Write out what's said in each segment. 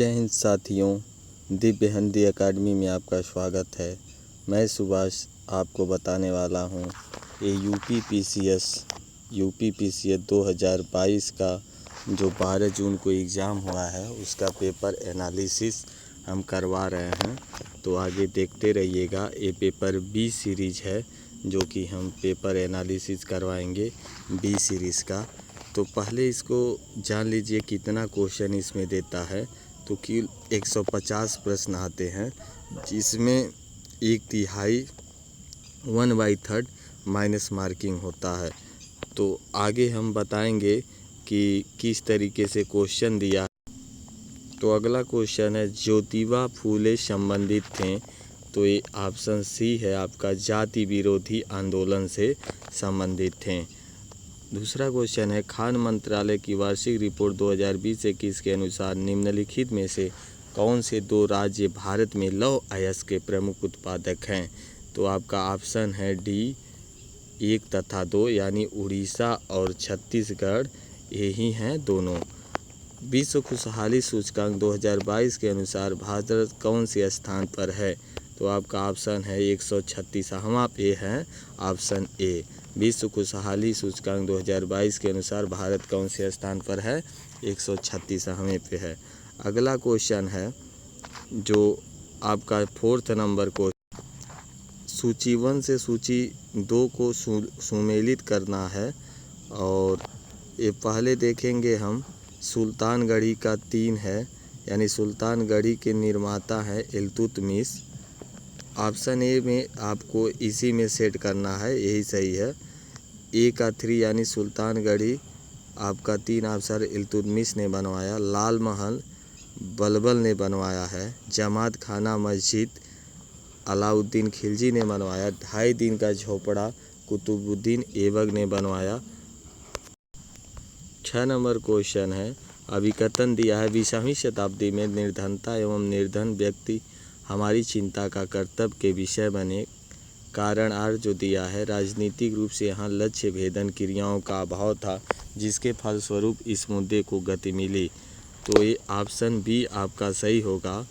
जय हिंद साथियों, दिव्य हिंदी एकेडमी में आपका स्वागत है। मैं सुभाष आपको बताने वाला हूँ ये यूपी पीसीएस 2022 का जो 12 जून को एग्ज़ाम हुआ है उसका पेपर एनालिसिस हम करवा रहे हैं। तो आगे देखते रहिएगा। ये पेपर बी सीरीज़ है जो कि हम पेपर एनालिसिस करवाएंगे बी सीरीज़ का। तो पहले इसको जान लीजिए कितना क्वेश्चन इसमें देता है। तो कि 150 प्रश्न आते हैं जिसमें 1/3 1/3 माइनस मार्किंग होता है। तो आगे हम बताएंगे कि किस तरीके से क्वेश्चन दिया। तो अगला क्वेश्चन है ज्योतिबा फूले संबंधित थे। तो ये ऑप्शन सी है आपका, जाति विरोधी आंदोलन से संबंधित थे। दूसरा क्वेश्चन है खान मंत्रालय की वार्षिक रिपोर्ट 2020-21 के अनुसार निम्नलिखित में से कौन से 2 राज्य भारत में लौह अयस्क के प्रमुख उत्पादक हैं। तो आपका ऑप्शन है डी 1 तथा 2 यानी उड़ीसा और छत्तीसगढ़, यही हैं दोनों। विश्व खुशहाली सूचकांक 2022 के अनुसार भारत कौन से स्थान पर है। तो आपका ऑप्शन है 136वां पे है ऑप्शन ए। विश्व खुशहाली सूचकांक 2022 के अनुसार भारत कौन से स्थान पर है, 136वें पे है। अगला क्वेश्चन है जो आपका 4th नंबर को सूची 1 से सूची 2 को सुमेलित करना है। और ये पहले देखेंगे हम सुल्तानगढ़ी का 3 है, यानी सुल्तानगढ़ी के निर्माता है इल्तुतमिश। ऑप्शन ए में आपको इसी में सेट करना है, यही सही है। ए का 3 यानी सुल्तानगढ़ी आपका 3 ऑप्शन इल्तुतमिश ने बनवाया। लाल महल बलबल ने बनवाया है। जमात खाना मस्जिद अलाउद्दीन खिलजी ने बनवाया। 2.5 दिन का झोपड़ा कुतुबुद्दीन ऐबक ने बनवाया। 6 नंबर क्वेश्चन है अभिकथन दिया है 20वीं शताब्दी में निर्धनता एवं निर्धन व्यक्ति हमारी चिंता का कर्तव्य के विषय बने। कारण आर जो दिया है राजनीतिक रूप से यहाँ लक्ष्य भेदन क्रियाओं का अभाव था जिसके फलस्वरूप इस मुद्दे को गति मिली। तो ये ऑप्शन बी आपका सही होगा।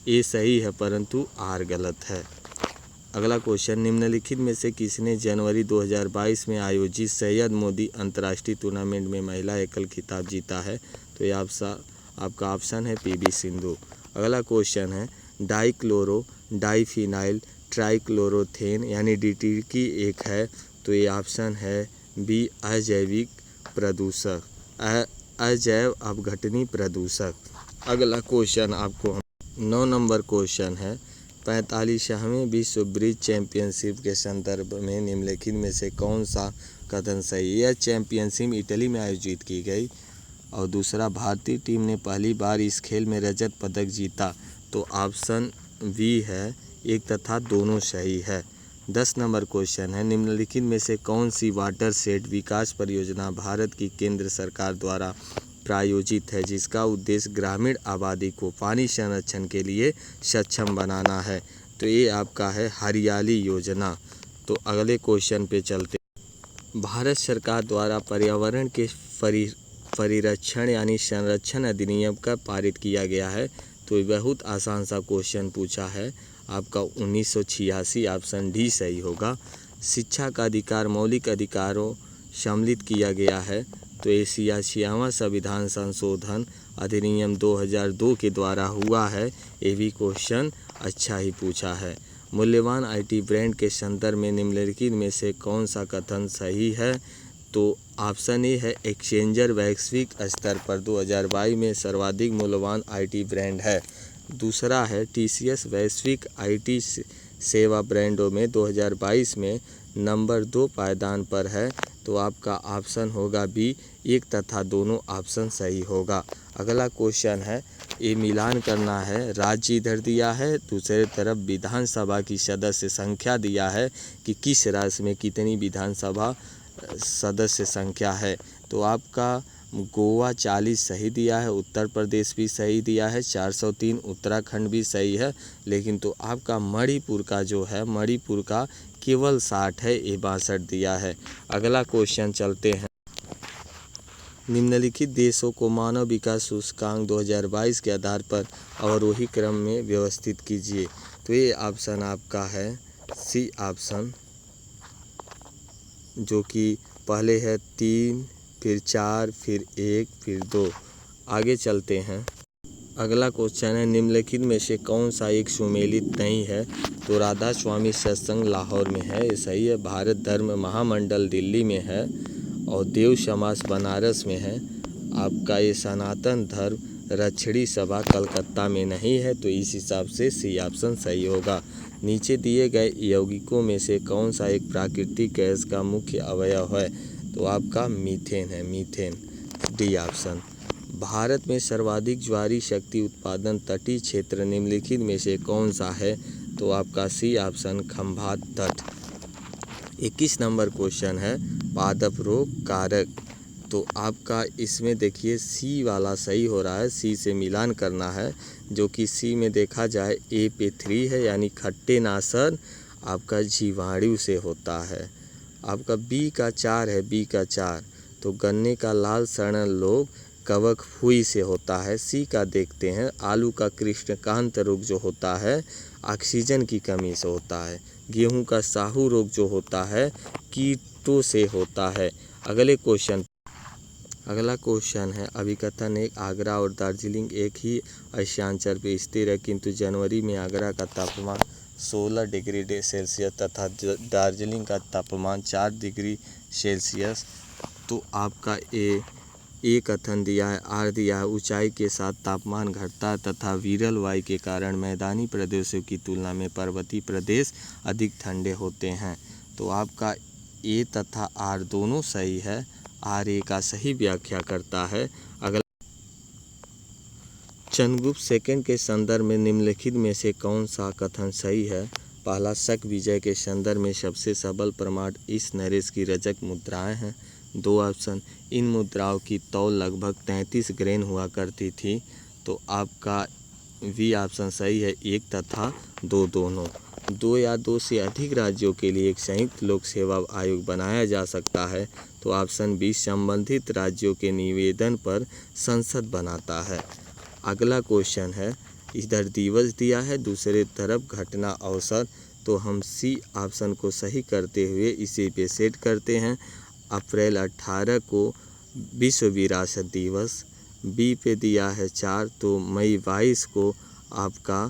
ए सही है परंतु आर गलत है। अगला क्वेश्चन निम्नलिखित में से किसने जनवरी 2022 में आयोजित सैयद मोदी अंतर्राष्ट्रीय टूर्नामेंट में महिला एकल खिताब जीता है। तो ये आपका ऑप्शन है पीवी सिंधु। अगला क्वेश्चन है डाइक्लोरो डाइफिनाइल ट्राइक्लोरोथेन यानी डीटीकी एक है। तो ये ऑप्शन है बी अजैविक प्रदूषक, अजैव अपघटनी प्रदूषक। अगला क्वेश्चन आपको 9 नंबर क्वेश्चन है 45वें विश्व ब्रिज चैंपियनशिप के संदर्भ में निम्नलिखित में से कौन सा कथन सही है। यह चैंपियनशिप इटली में आयोजित की गई। और दूसरा भारतीय टीम ने पहली बार इस खेल में रजत पदक जीता। तो ऑप्शन बी है 1 तथा दोनों सही है। 10 नंबर क्वेश्चन है निम्नलिखित में से कौन सी वाटर शेड विकास परियोजना भारत की केंद्र सरकार द्वारा प्रायोजित है जिसका उद्देश्य ग्रामीण आबादी को पानी संरक्षण के लिए सक्षम बनाना है। तो ये आपका है हरियाली योजना। तो अगले क्वेश्चन पे चलते। भारत सरकार द्वारा पर्यावरण के परिरक्षण यानी संरक्षण अधिनियम का पारित किया गया है। तो बहुत आसान सा क्वेश्चन पूछा है आपका 1986, ऑप्शन डी सही होगा। शिक्षा का अधिकार मौलिक अधिकारों सम्मिलित किया गया है। तो ये 86वां संविधान संशोधन अधिनियम 2002 के द्वारा हुआ है। ये भी क्वेश्चन अच्छा ही पूछा है। मूल्यवान आईटी ब्रांड के संदर्भ में निम्नलिखित में से कौन सा कथन सही है। तो ऑप्शन ए है एक्सचेंजर वैश्विक स्तर पर 2022 में सर्वाधिक मूल्यवान आईटी ब्रांड है। दूसरा है टीसीएस वैश्विक आईटी सेवा ब्रांडों में 2022 में नंबर 2 पायदान पर है। तो आपका ऑप्शन होगा बी 1 तथा दोनों ऑप्शन सही होगा। अगला क्वेश्चन है ये मिलान करना है। राज्य इधर दिया है, दूसरे तरफ विधानसभा की सदस्य संख्या दिया है कि किस राज्य में कितनी विधानसभा सदस्य संख्या है। तो आपका गोवा 40 सही दिया है, उत्तर प्रदेश भी सही दिया है 403, उत्तराखंड भी सही है। लेकिन तो आपका मणिपुर का जो है मणिपुर का केवल 60 है, ये 62 दिया है। अगला क्वेश्चन चलते हैं। निम्नलिखित देशों को मानव विकास सूचकांक 2022 के आधार पर अवरोही क्रम में व्यवस्थित कीजिए। तो ये ऑप्शन आपका है सी ऑप्शन, जो कि पहले है 3, फिर 4, फिर 1, फिर 2। आगे चलते हैं। अगला क्वेश्चन है, निम्नलिखित में से कौन सा एक सुमेलित नहीं है? तो राधा स्वामी सत्संग लाहौर में है, ये सही है। भारत धर्म महामंडल दिल्ली में है और देव समाज बनारस में है। आपका ये सनातन धर्म रक्षणी सभा कलकत्ता में नहीं है, तो इस हिसाब से सी ऑप्शन सही होगा। नीचे दिए गए यौगिकों में से कौन सा एक प्राकृतिक गैस का मुख्य अवयव है? तो आपका मीथेन है, मीथेन, डी ऑप्शन। भारत में सर्वाधिक ज्वारी शक्ति उत्पादन तटीय क्षेत्र निम्नलिखित में से कौन सा है? तो आपका सी ऑप्शन खंभात तट। 21 नंबर क्वेश्चन है, पादप रोग कारक। तो आपका इसमें देखिए सी वाला सही हो रहा है, सी से मिलान करना है, जो कि सी में देखा जाए ए पे 3 है, यानी खट्टे नासन आपका जीवाणु से होता है। आपका बी का 4 है, बी का 4, तो गन्ने का लाल सड़न रोग कवक फुई से होता है। सी का देखते हैं, आलू का कृष्णकांत रोग जो होता है ऑक्सीजन की कमी से होता है। गेहूं का साहू रोग जो होता है कीटों से होता है। अगला क्वेश्चन है, अभिकथन एक, आगरा और दार्जिलिंग एक ही अक्षांश पर स्थिर है, किंतु जनवरी में आगरा का तापमान 16 डिग्री सेल्सियस तथा दार्जिलिंग का तापमान 4 डिग्री सेल्सियस। तो आपका ए कथन दिया है, आर दिया है, ऊंचाई के साथ तापमान घटता है तथा विरल वायु के कारण मैदानी प्रदेशों की तुलना में पर्वतीय प्रदेश अधिक ठंडे होते हैं। तो आपका ए तथा आर दोनों सही है, आर ए का सही व्याख्या करता है। अगला, चंद्रगुप्त सेकंड के संदर्भ में निम्नलिखित में से कौन सा कथन सही है? पहला, शक विजय के संदर्भ में सबसे सबल प्रमाण इस नरेश की रजक मुद्राएं हैं। 2 ऑप्शन, इन मुद्राओं की तौल लगभग 33 ग्रेन हुआ करती थी। तो आपका वी ऑप्शन सही है, 1 तथा 2 दोनों। 2 या 2 से अधिक राज्यों के लिए एक संयुक्त लोक सेवा आयोग बनाया जा सकता है। तो ऑप्शन बी, संबंधित राज्यों के निवेदन पर संसद बनाता है। अगला क्वेश्चन है, इधर दिवस दिया है, दूसरे तरफ घटना अवसर। तो हम सी ऑप्शन को सही करते हुए इसे पे सेट करते हैं। अप्रैल 18 को विश्व विरासत दिवस, बी पे दिया है 4, तो मई 22 को आपका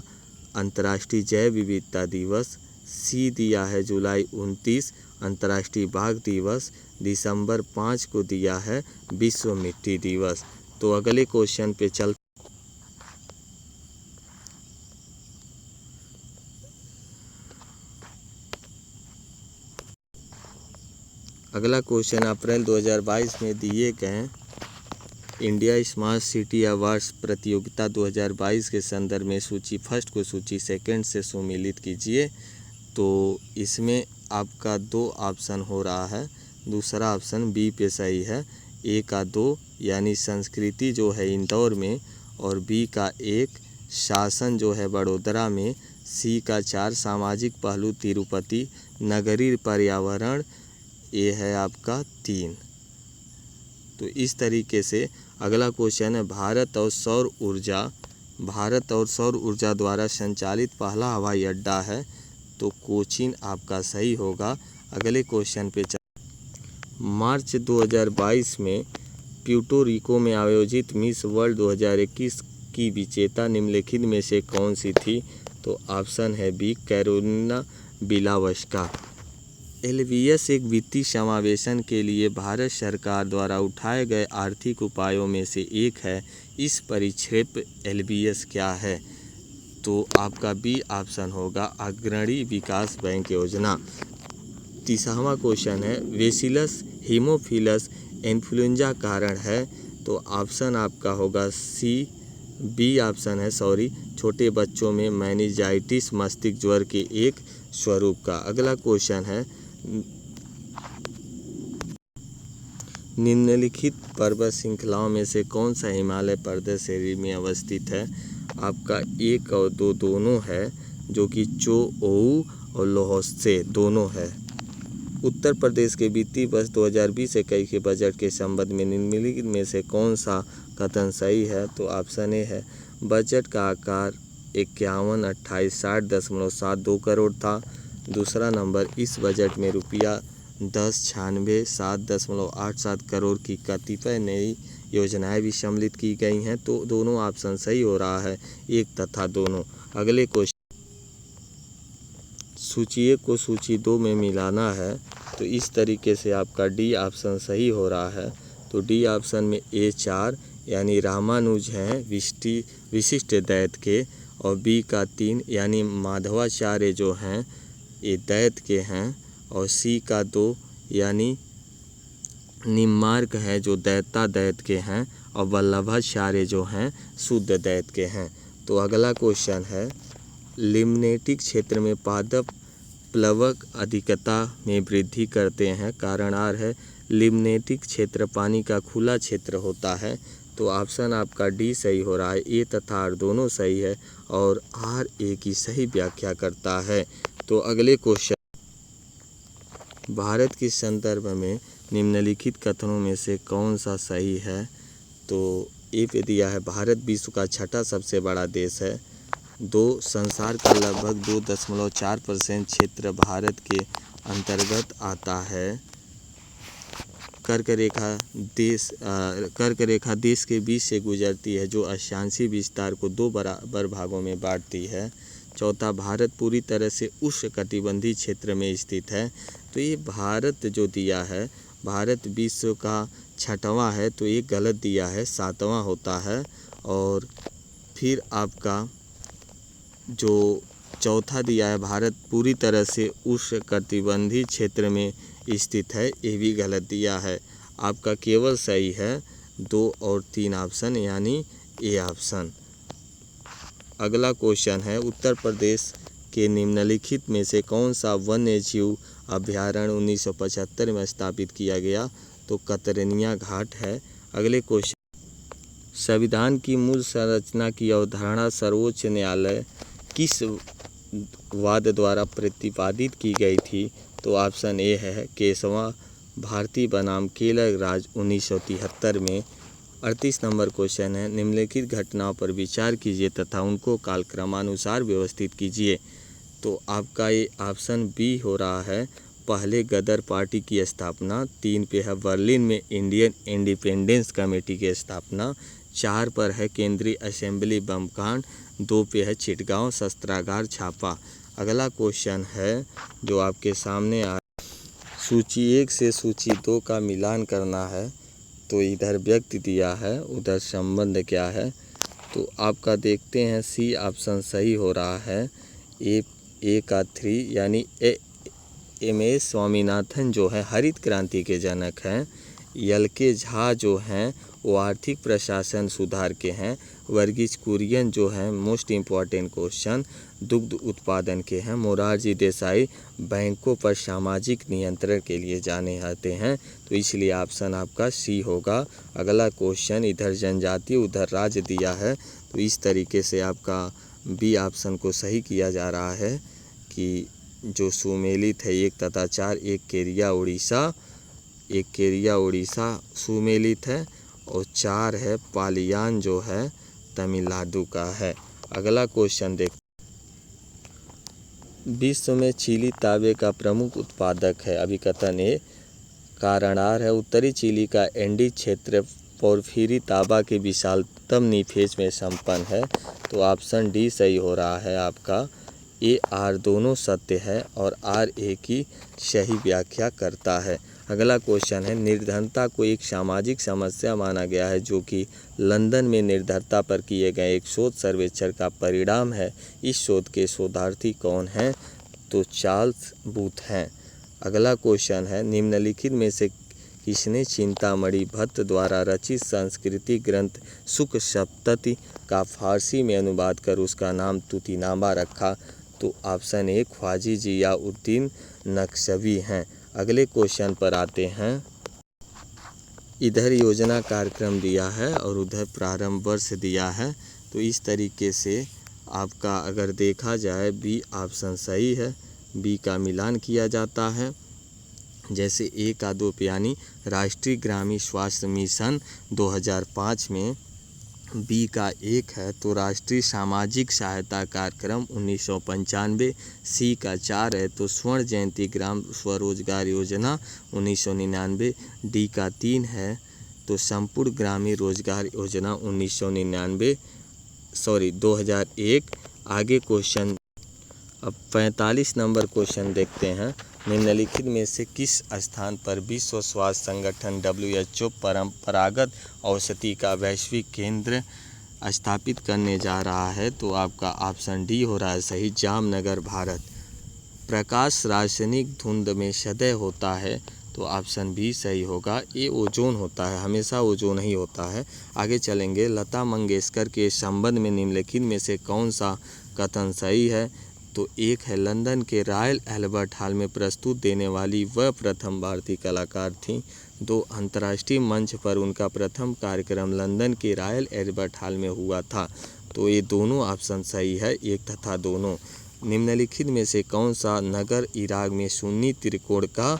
अंतर्राष्ट्रीय जैव विविधता दिवस, सी दिया है जुलाई 29 अंतर्राष्ट्रीय बाघ दिवस, दिसंबर 5 को दिया है विश्व मिट्टी दिवस। तो अगले क्वेश्चन पे चल अगला क्वेश्चन, अप्रैल 2022 में दिए गए इंडिया स्मार्ट सिटी अवार्ड्स प्रतियोगिता 2022 के संदर्भ में सूची फर्स्ट को सूची सेकंड से सुमेलित कीजिए। तो इसमें आपका 2 ऑप्शन हो रहा है, दूसरा ऑप्शन बी पे सही है। ए का 2 यानी संस्कृति जो है इंदौर में, और बी का 1 शासन जो है बड़ोदरा में, सी का 4 सामाजिक पहलू तिरुपति, नगरीय पर्यावरण ये है आपका 3। तो इस तरीके से अगला क्वेश्चन है, भारत और सौर ऊर्जा द्वारा संचालित पहला हवाई अड्डा है। तो कोचीन आपका सही होगा। अगले क्वेश्चन पे मार्च 2022 में प्यूर्टो रिको में आयोजित मिस वर्ल्ड 2021 की विजेता निम्नलिखित में से कौन सी थी? तो ऑप्शन है बी, कैरोलिना बिलावस्का। एलवीएस एक वित्तीय समावेशन के लिए भारत सरकार द्वारा उठाए गए आर्थिक उपायों में से एक है। इस परिक्षेप एलवीएस क्या है? तो आपका बी ऑप्शन होगा, अग्रणी विकास बैंक योजना। 30वां क्वेश्चन है, बेसिलस हीमोफिलस इन्फ्लुएंजा कारण है। तो ऑप्शन आपका होगा सी, बी ऑप्शन है छोटे बच्चों में मेनिंजाइटिस मस्तिष्क ज्वर के एक स्वरूप का। अगला क्वेश्चन है, निम्नलिखित पर्वत श्रृंखलाओं में से कौन सा हिमालय प्रदेश श्रेणी में अवस्थित है? आपका 1 और 2 दोनों है, जो कि चो ओऊ और लोहोत्से दोनों है। उत्तर प्रदेश के वित्तीय वर्ष 2020-21 के बजट के संबंध में निम्नलिखित में से कौन सा कथन सही है? तो ऑप्शन ए है, बजट का आकार 51,28,60.72 करोड़ था। दूसरा नंबर, इस बजट में रुपया 10,96,7.87 करोड़ की कतिपय नई योजनाएं भी सम्मिलित की गई हैं। तो दोनों ऑप्शन सही हो रहा है, एक तथा दोनों। अगले क्वेश्चन, सूची 1 को सूची 2 में मिलाना है, तो इस तरीके से आपका डी ऑप्शन सही हो रहा है। तो डी ऑप्शन में A4 यानी रामानुज हैं विशिष्ट दैत्य के, और बी का 3 यानी माधवाचार्य जो हैं ये दैत्य के हैं, और सी का 2 यानी निम्बार्क है जो दैत्य के हैं, और वल्लभाचार्य जो हैं शुद्ध दैत्य के हैं। तो अगला क्वेश्चन है, लिम्नेटिक क्षेत्र में पादप प्लवक अधिकता में वृद्धि करते हैं। कारण आर है, लिम्नेटिक क्षेत्र पानी का खुला क्षेत्र होता है। तो ऑप्शन आपका डी सही हो रहा है, ए तथा आर दोनों सही है, और आर ए की सही व्याख्या करता है। तो अगले क्वेश्चन, भारत के संदर्भ में निम्नलिखित कथनों में से कौन सा सही है? तो ए पे दिया है, भारत विश्व का छठा सबसे बड़ा देश है। 2, संसार का लगभग 2.4% क्षेत्र भारत के अंतर्गत आता है। कर्क रेखा देश के बीच से गुजरती है, जो अक्षांशीय विस्तार को 2 बराबर भागों में बांटती है। चौथा, भारत पूरी तरह से उष्णकटिबंधीय क्षेत्र में स्थित है। तो ये भारत जो दिया है, भारत विश्व का छठवां है, तो ये गलत दिया है, 7वां होता है। और फिर आपका जो चौथा दिया है, भारत पूरी तरह से उष्णकटिबंधीय क्षेत्र में स्थित है, ये भी गलत दिया है। आपका केवल सही है 2 और 3 ऑप्शन, यानी ए ऑप्शन। अगला क्वेश्चन है, उत्तर प्रदेश के निम्नलिखित में से कौन सा वन्य जीव अभ्यारण्य 1975 में स्थापित किया गया? तो कतरनिया घाट है। अगले क्वेश्चन, संविधान की मूल संरचना की अवधारणा सर्वोच्च न्यायालय किस वाद द्वारा प्रतिपादित की गई थी? तो ऑप्शन ए है, केशवा भारती बनाम केलर राज 1973 में। 38 नंबर क्वेश्चन है, निम्नलिखित घटनाओं पर विचार कीजिए तथा उनको कालक्रमानुसार व्यवस्थित कीजिए। तो आपका ये ऑप्शन बी हो रहा है, पहले गदर पार्टी की स्थापना। 3 पे है, बर्लिन में इंडियन इंडिपेंडेंस कमेटी की स्थापना। 4 पर है, केंद्रीय असेंबली बम कांड। 2 पे है, चिटगांव शस्त्रागार छापा। अगला क्वेश्चन है जो आपके सामने आ, सूची 1 से सूची 2 का मिलान करना है। तो इधर व्यक्ति दिया है, उधर संबंध क्या है? तो आपका देखते हैं, सी ऑप्शन सही हो रहा है। ए का 3 यानी एम.एस. स्वामीनाथन जो है हरित क्रांति के जनक हैं। एल.के. झा जो हैं वो आर्थिक प्रशासन सुधार के हैं। वर्गीज कुरियन जो हैं, मोस्ट इम्पॉर्टेंट क्वेश्चन, दुग्ध उत्पादन के हैं। मोरारजी देसाई बैंकों पर सामाजिक नियंत्रण के लिए जाने जाते हैं। तो इसलिए ऑप्शन आपका सी होगा। अगला क्वेश्चन, इधर जनजाति उधर राज्य दिया है, तो इस तरीके से आपका बी ऑप्शन को सही किया जा रहा है कि जो सुमेलित है 1 तथा 4, एक केरिया उड़ीसा सुमेलित है, और 4 है पालियान जो है तमिलनाडु का है। अगला क्वेश्चन देख, विश्व में चिली तांबे का प्रमुख उत्पादक है। अभिकथन ए। कारण आर है, उत्तरी चिली का एंडीज क्षेत्र पोर्फिरी तांबा के विशालतम निफेज में संपन्न है। तो ऑप्शन डी सही हो रहा है आपका। ए आर दोनों सत्य है, और आर ए की सही व्याख्या करता है। अगला क्वेश्चन है, निर्धनता को एक सामाजिक समस्या माना गया है, जो कि लंदन में निर्धनता पर किए गए एक शोध सर्वेक्षण का परिणाम है। इस शोध के शोधार्थी कौन हैं? तो चार्ल्स बूथ हैं। अगला क्वेश्चन है, निम्नलिखित में से किसने चिंतामणि भट्ट द्वारा रचित संस्कृति ग्रंथ सुख सप्तति का फारसी में अनुवाद कर उसका नाम तूतीनामा रखा? तो ऑप्शन ए, ख्वाजी जियाउद्दीन नक्शबी हैं। अगले क्वेश्चन पर आते हैं, इधर योजना कार्यक्रम दिया है और उधर प्रारंभ वर्ष दिया है। तो इस तरीके से आपका अगर देखा जाए, बी ऑप्शन सही है, बी का मिलान किया जाता है। जैसे ए का 2 पे यानी राष्ट्रीय ग्रामीण स्वास्थ्य मिशन 2005 में, बी का 1 है तो राष्ट्रीय सामाजिक सहायता कार्यक्रम 1995, सी का 4 है तो स्वर्ण जयंती ग्राम स्वरोजगार योजना 1999, डी का 3 है तो संपूर्ण ग्रामीण रोजगार योजना 2001। आगे क्वेश्चन, अब 45 नंबर क्वेश्चन देखते हैं। निम्नलिखित में से किस स्थान पर विश्व स्वास्थ्य संगठन WHO परंपरागत औषधि का वैश्विक केंद्र स्थापित करने जा रहा है? तो आपका ऑप्शन डी हो रहा है सही, जामनगर भारत। प्रकाश रासायनिक धुंध में सदैव होता है, तो ऑप्शन बी सही होगा। ये ओजोन होता है, हमेशा ओजोन ही होता है। आगे चलेंगे, लता मंगेशकर के संबंध में निम्नलिखित में से कौन सा कथन सही है? तो एक है, लंदन के रॉयल एल्बर्ट हॉल में प्रस्तुत देने वाली वह प्रथम भारतीय कलाकार थीं। 2, अंतर्राष्ट्रीय मंच पर उनका प्रथम कार्यक्रम लंदन के रॉयल एल्बर्ट हॉल में हुआ था। तो ये दोनों ऑप्शन सही है, एक तथा दोनों। निम्नलिखित में से कौन सा नगर इराक में सुन्नी त्रिकोण का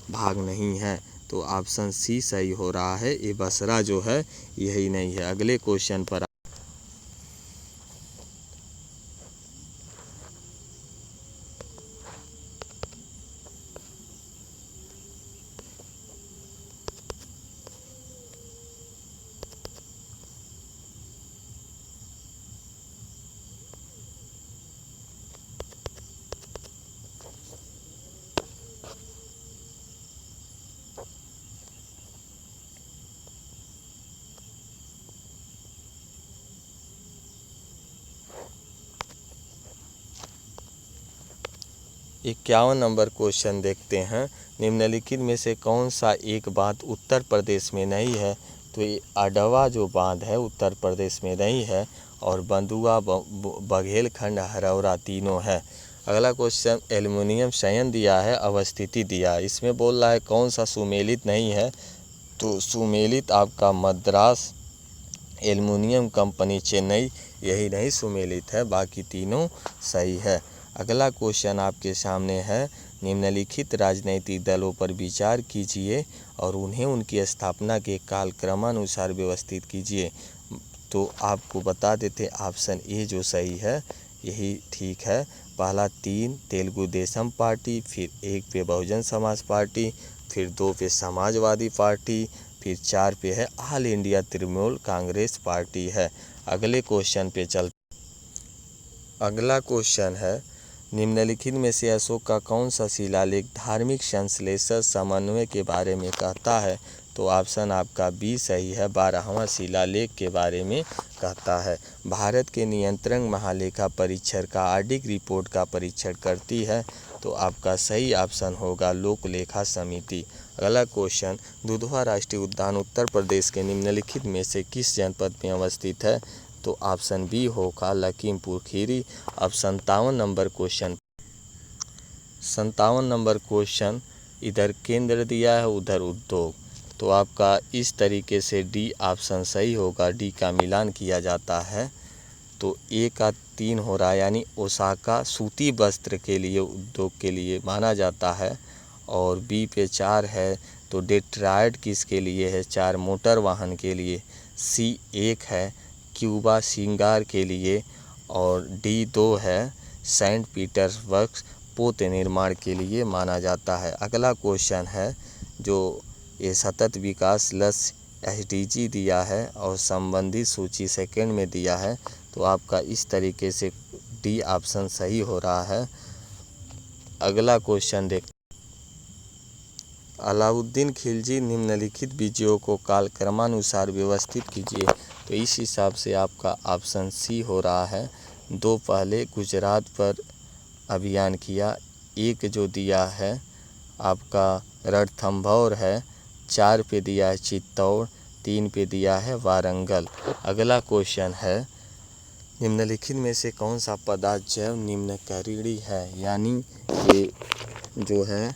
भाग नहीं है? तो ऑप्शन सी सही हो रहा है, ये बसरा जो है यही नहीं है। अगले क्वेश्चन पर इक्यावन नंबर क्वेश्चन देखते हैं। निम्नलिखित में से कौन सा एक बांध उत्तर प्रदेश में नहीं है? तो ये अडवा जो बांध है उत्तर प्रदेश में नहीं है, और बंदुआ, बघेलखंड, हरौरा तीनों है। अगला क्वेश्चन, एल्युमिनियम संयंत्र दिया है, अवस्थिति दिया है, इसमें बोल रहा है कौन सा सुमेलित नहीं है? तो सुमेलित आपका मद्रास एल्युमिनियम कंपनी चेन्नई, यही नहीं सुमेलित है, बाकी तीनों सही है। अगला क्वेश्चन आपके सामने है, निम्नलिखित राजनीतिक दलों पर विचार कीजिए और उन्हें उनकी स्थापना के कालक्रमानुसार व्यवस्थित कीजिए। तो आपको बता देते ऑप्शन ए जो सही है यही ठीक है। पहला 3 तेलुगु देशम पार्टी, फिर 1 पे बहुजन समाज पार्टी, फिर 2 पे समाजवादी पार्टी, फिर 4 पे है all India Trinamool Congress party है। अगले क्वेश्चन पे चलते। अगला क्वेश्चन है, निम्नलिखित में से अशोक का कौन सा शिलालेख धार्मिक संश्लेषण समन्वय के बारे में कहता है? तो ऑप्शन आपका बी सही है, 12वां शिलालेख के बारे में कहता है। भारत के नियंत्रण महालेखा परीक्षक का ऑडिट रिपोर्ट का परीक्षण करती है, तो आपका सही ऑप्शन होगा लोक लेखा समिति। अगला क्वेश्चन, दुधवा राष्ट्रीय उद्यान उत्तर प्रदेश के निम्नलिखित में से किस जनपद में अवस्थित है? तो ऑप्शन बी होगा लखीमपुर खीरी। अब 57 नंबर क्वेश्चन, 57 नंबर क्वेश्चन, इधर केंद्र दिया है उधर उद्योग, तो आपका इस तरीके से डी ऑप्शन सही होगा, डी का मिलान किया जाता है। तो ए का 3 हो रहा है, यानी ओसाका सूती वस्त्र के लिए उद्योग के लिए माना जाता है, और बी पे 4 है तो डेट्रॉयट किसके लिए है? 4 मोटर वाहन के लिए। सी 1 है क्यूबा श्रृंगार के लिए, और डी 2 है सेंट पीटर्सबर्ग पोत निर्माण के लिए माना जाता है। अगला क्वेश्चन है जो ये सतत विकास लक्ष्य SDG दिया है और संबंधित सूची सेकंड में दिया है, तो आपका इस तरीके से डी ऑप्शन सही हो रहा है। अगला क्वेश्चन देख, अलाउद्दीन खिलजी निम्नलिखित विजयों को कालक्रमानुसार व्यवस्थित कीजिए, तो इस हिसाब से आपका ऑप्शन सी हो रहा है। 2 पहले गुजरात पर अभियान किया, 1 जो दिया है आपका रणथंभौर है, 4 पे दिया है चित्तौड़, 3 पे दिया है वारंगल। अगला क्वेश्चन है, निम्नलिखित में से कौन सा पदार्थ जैव निम्नकरणीय है? यानी ये जो है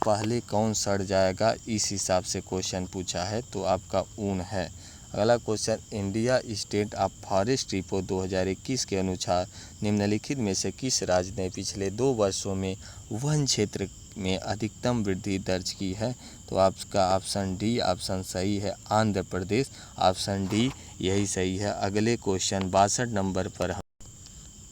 पहले कौन सड़ जाएगा, इस हिसाब से क्वेश्चन पूछा है, तो आपका ऊन है। अगला question, India state of forest report 2021 के अनुसार निम्नलिखित में से किस राज्य ने पिछले 2 वर्षों में वन क्षेत्र में अधिकतम वृद्धि दर्ज की है? तो आपका ऑप्शन डी ऑप्शन सही है, आंध्र प्रदेश। ऑप्शन डी यही सही है। अगले क्वेश्चन 62 नंबर पर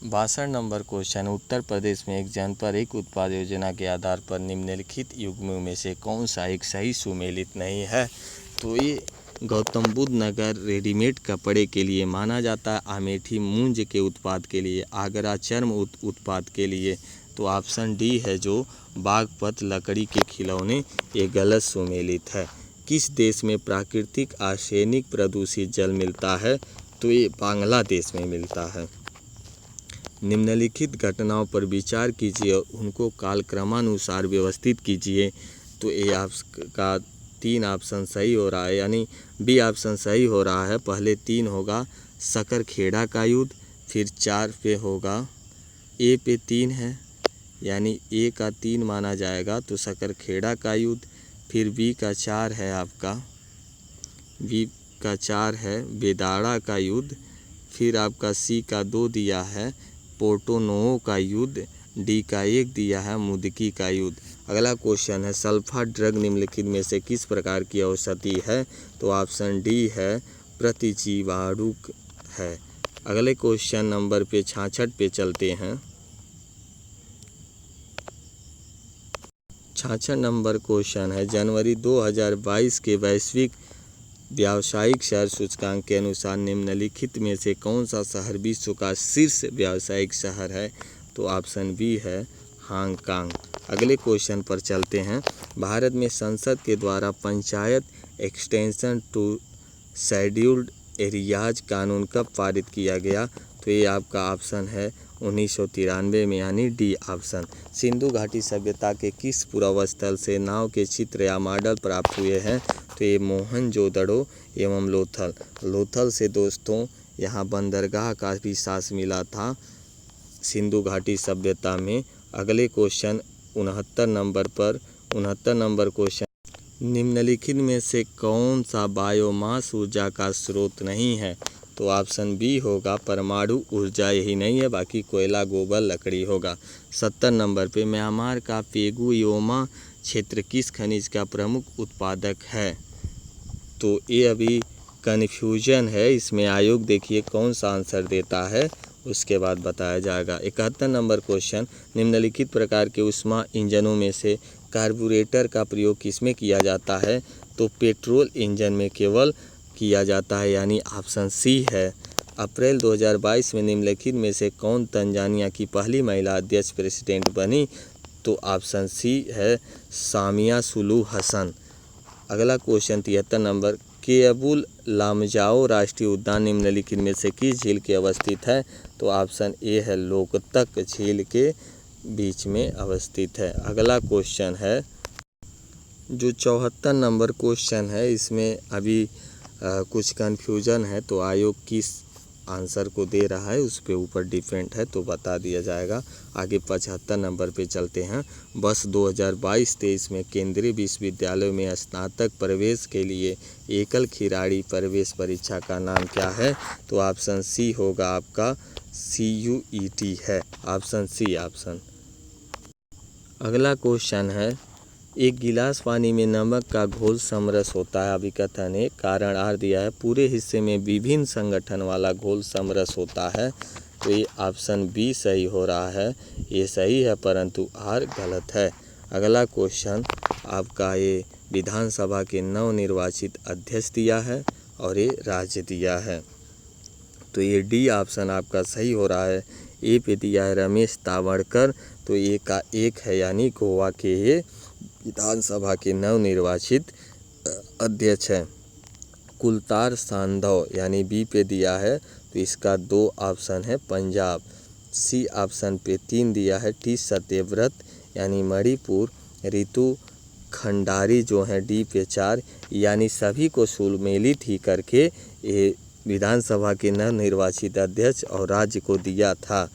62 नंबर क्वेश्चन, उत्तर प्रदेश में एक जनपद एक उत्पाद योजना के आधार पर निम्नलिखित युग्मों में से कौन सा एक सही सुमेलित नहीं है? तो ये गौतम बुद्ध नगर रेडीमेड कपड़े के लिए माना जाता है, अमेठी मूंज के उत्पाद के लिए, आगरा चर्म उत्पाद के लिए। तो ऑप्शन डी है जो बागपत लकड़ी के खिलौने, ये गलत सुमेलित है। किस देश में प्राकृतिक आर्सेनिक प्रदूषित जल मिलता है? तो ये बांग्लादेश में मिलता है। निम्नलिखित घटनाओं पर विचार कीजिए और उनको कालक्रमानुसार व्यवस्थित कीजिए। तो ये आपका 3 ऑप्शन सही हो रहा है, यानी बी ऑप्शन सही हो रहा है। पहले 3 होगा सकरखेड़ा का युद्ध, फिर 4 पे होगा, ए पे 3 है यानी ए का 3 माना जाएगा, तो सकरखेड़ा का युद्ध। फिर बी का 4 है, आपका बी का 4 है बेदाड़ा का युद्ध। फिर आपका सी का 2 दिया है पोर्टोनोवो का युद्ध। डी का 1 दिया है मुदकी का युद्ध। अगला क्वेश्चन है सल्फा ड्रग निम्नलिखित में से किस प्रकार की औषधि है? तो ऑप्शन डी है प्रतिजीवाणुक है। अगले क्वेश्चन नंबर पे 66 पे चलते हैं। 66 नंबर क्वेश्चन है जनवरी 2022 के वैश्विक व्यावसायिक शहर सूचकांक के अनुसार निम्नलिखित में से कौन सा शहर विश्व का शीर्ष व्यावसायिक शहर है? तो ऑप्शन बी है हांगकांग। अगले क्वेश्चन पर चलते हैं। भारत में संसद के द्वारा panchayat extension to scheduled areas कानून कब पारित किया गया? तो ये आपका ऑप्शन है 1993 में, यानी डी ऑप्शन। सिंधु घाटी सभ्यता के किस पुरावस्थल से नाव के चित्र या मॉडल प्राप्त हुए हैं? तो ये मोहनजोदड़ो एवं लोथल से दोस्तों यहाँ बंदरगाह का भी साक्ष्य मिला था सिंधु घाटी सभ्यता में। अगले क्वेश्चन 69 नंबर क्वेश्चन, निम्नलिखित में से कौन सा बायोमास ऊर्जा का स्रोत नहीं है? तो ऑप्शन बी होगा परमाणु ऊर्जा, यही नहीं है, बाकी कोयला गोबर लकड़ी होगा। 70 नंबर पे म्यांमार का पेगुयोमा क्षेत्र किस खनिज का प्रमुख उत्पादक है? तो ये अभी कन्फ्यूजन है, इसमें आयोग देखिए कौन सा आंसर देता है, उसके बाद बताया जाएगा। 71 नंबर क्वेश्चन, निम्नलिखित प्रकार के ऊष्मा इंजनों में से कार्बोरेटर का प्रयोग किसमें किया जाता है? तो पेट्रोल इंजन में केवल किया जाता है, यानी ऑप्शन सी है। अप्रैल 2022 में निम्नलिखित में से कौन तंजानिया की पहली महिला अध्यक्ष प्रेसिडेंट बनी? तो ऑप्शन सी है सामिया सुलू हसन। अगला क्वेश्चन 73 नंबर, केबुल लामजाओ राष्ट्रीय उद्यान निम्नलिखित में से किस झील के अवस्थित है? तो ऑप्शन ए है लोकतक झील के बीच में अवस्थित है। अगला क्वेश्चन है जो 74 नंबर क्वेश्चन है, इसमें अभी कुछ कन्फ्यूजन है, तो आयोग किस आंसर को दे रहा है उस पे ऊपर डिपेंड है, तो बता दिया जाएगा। आगे 75 नंबर पे चलते हैं। बस 2022-23 में केंद्रीय विश्वविद्यालयों में स्नातक प्रवेश के लिए एकल खिलाड़ी प्रवेश परीक्षा का नाम क्या है? तो ऑप्शन सी होगा आपका CUET है, ऑप्शन सी ऑप्शन। अगला क्वेश्चन है, एक गिलास पानी में नमक का घोल समरस होता है, अभिकथन है, कारण आर दिया है, पूरे हिस्से में विभिन्न संगठन वाला घोल समरस होता है। तो ये ऑप्शन बी सही हो रहा है, ये सही है परंतु आर गलत है। अगला क्वेश्चन आपका ये विधानसभा के नवनिर्वाचित अध्यक्ष दिया है और ये राज्य दिया है, तो ये डी ऑप्शन आपका सही हो रहा है। ए पे दिया है रमेश तावड़कर, तो ए का 1 है, यानी गोवा के ये विधानसभा के नवनिर्वाचित अध्यक्ष हैं। कुलतार सांधव यानी बी पे दिया है, तो इसका 2 ऑप्शन है पंजाब। सी ऑप्शन पे 3 दिया है टी सत्यव्रत यानी मणिपुर। ऋतु खंडारी जो है डी पे 4, यानी सभी को सुमेलित ही करके ये विधानसभा के नवनिर्वाचित अध्यक्ष और राज्य को दिया था।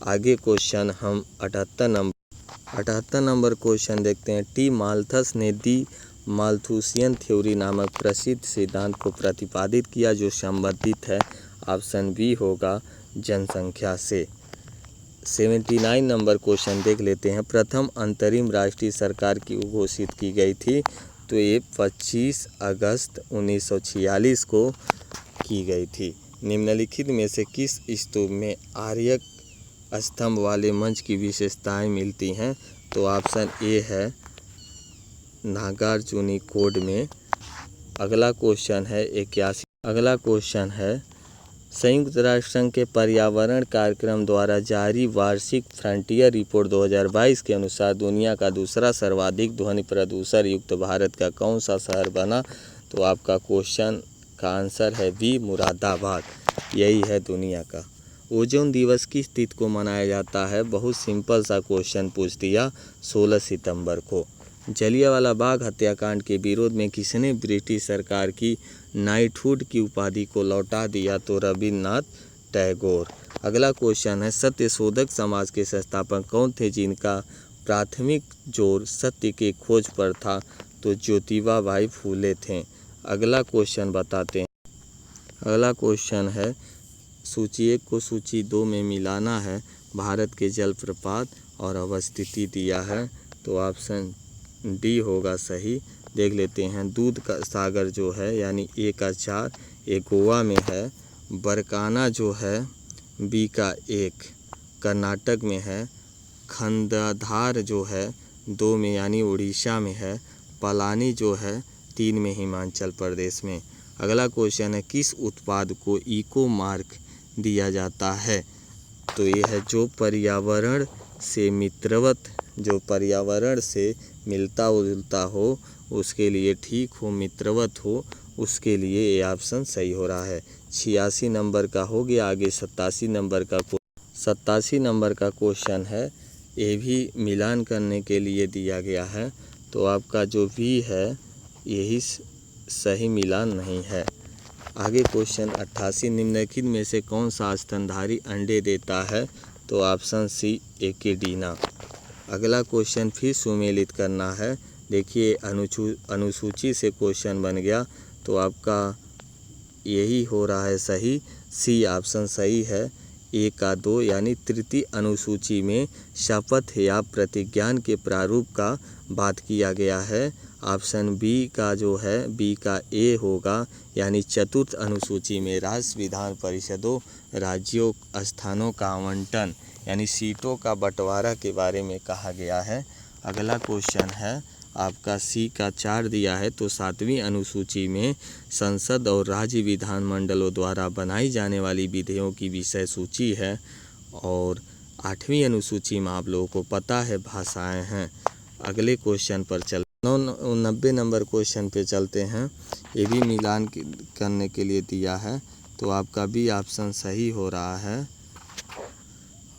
आगे क्वेश्चन हम 78 नंबर क्वेश्चन देखते हैं। टी माल्थस ने दी माल्थुसियन थ्योरी नामक प्रसिद्ध सिद्धांत को प्रतिपादित किया जो संबंधित है। ऑप्शन बी होगा जनसंख्या से। 79 नंबर क्वेश्चन देख लेते हैं। प्रथम अंतरिम राष्ट्रीय सरकार की घोषित की गई थी, तो ये 25 अगस्त 1946 को की गई थी। निम्नलिखित में से किस स्तूप में आर्यक स्तंभ वाले मंच की विशेषताएं मिलती हैं? तो ऑप्शन ए है नागार्जुनीकोड में। अगला क्वेश्चन है 81। अगला क्वेश्चन है संयुक्त राष्ट्र संघ के पर्यावरण कार्यक्रम द्वारा जारी वार्षिक फ्रंटियर रिपोर्ट 2022 के अनुसार दुनिया का दूसरा सर्वाधिक ध्वनि प्रदूषण युक्त भारत का कौन सा शहर बना? तो आपका क्वेश्चन का आंसर है बी, मुरादाबाद। यही है दुनिया का। ओजोन दिवस किस तिथि को मनाया जाता है? बहुत सिंपल सा क्वेश्चन पूछ दिया, 16 सितंबर को। जलियांवाला बाग हत्याकांड के विरोध में किसने ब्रिटिश सरकार की नाइटहुड की उपाधि को लौटा दिया? तो रविन्द्रनाथ टैगोर। अगला क्वेश्चन है सत्यशोधक समाज के संस्थापक कौन थे जिनका प्राथमिक जोर सत्य के खोज पर था? तो ज्योतिबा भाई फूले थे। अगला क्वेश्चन बताते हैं। अगला क्वेश्चन है सूची 1 को सूची 2 में मिलाना है। भारत के जलप्रपात और अवस्थिति दिया है, तो ऑप्शन डी होगा सही। देख लेते हैं। दूध का सागर जो है यानी ए का 4, ये गोवा में है। बरकाना जो है बी का 1 कर्नाटक में है। खंडाधार जो है 2 में यानी उड़ीसा में है। पलानी जो है 3 में हिमाचल प्रदेश में। अगला क्वेश्चन है किस उत्पाद को इको मार्क दिया जाता है? तो ये है जो पर्यावरण से मित्रवत, जो पर्यावरण से मिलता जुलता हो, उसके लिए ठीक हो, मित्रवत हो, उसके लिए ये ऑप्शन सही हो रहा है। 86 नंबर का हो गया। आगे 87 नंबर का क्वेश्चन है, ये भी मिलान करने के लिए दिया गया है, तो आपका जो भी है यही सही मिलान नहीं है। आगे क्वेश्चन 88 निम्नलिखित में से कौन सा स्तनधारी अंडे देता है? तो ऑप्शन सी एकेडीना। अगला क्वेश्चन फिर सुमेलित करना है। देखिए अनुसूची से क्वेश्चन बन गया, तो आपका यही हो रहा है सही, सी ऑप्शन सही है। 1 का 2 यानी तृतीय अनुसूची में शपथ या प्रतिज्ञान के प्रारूप का बात किया गया है। ऑप्शन बी का जो है बी का ए होगा, यानी चतुर्थ अनुसूची में राज्य विधान परिषदों, राज्यों, स्थानों का आवंटन यानी सीटों का बंटवारा के बारे में कहा गया है। अगला क्वेश्चन है आपका सी का 4 दिया है, तो 7वीं अनुसूची में संसद और राज्य विधानमंडलों द्वारा बनाई जाने वाली विधियों की विषय सूची है। और 8वीं अनुसूची में आप लोगों को पता है भाषाएं हैं। अगले क्वेश्चन पर 90 नंबर क्वेश्चन पे चलते हैं। ये भी मिलान करने के लिए दिया है, तो आपका भी ऑप्शन सही हो रहा है।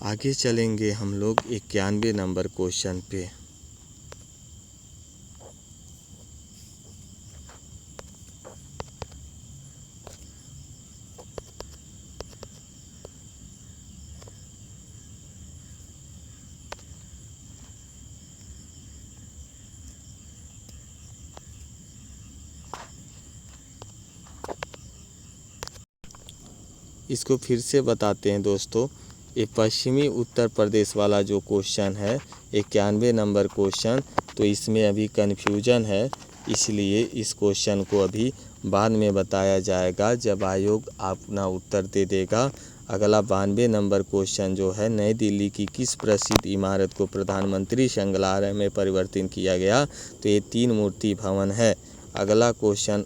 आगे चलेंगे हम लोग 91 नंबर क्वेश्चन पे। इसको फिर से बताते हैं दोस्तों। ये पश्चिमी उत्तर प्रदेश वाला जो क्वेश्चन है 91 नंबर क्वेश्चन, तो इसमें अभी कन्फ्यूजन है, इसलिए इस क्वेश्चन को अभी बाद में बताया जाएगा जब आयोग अपना उत्तर दे देगा। अगला 92 नंबर क्वेश्चन जो है नई दिल्ली की किस प्रसिद्ध इमारत को प्रधानमंत्री संग्रहालय में परिवर्तित किया गया? तो ये 3 मूर्ति भवन है। अगला क्वेश्चन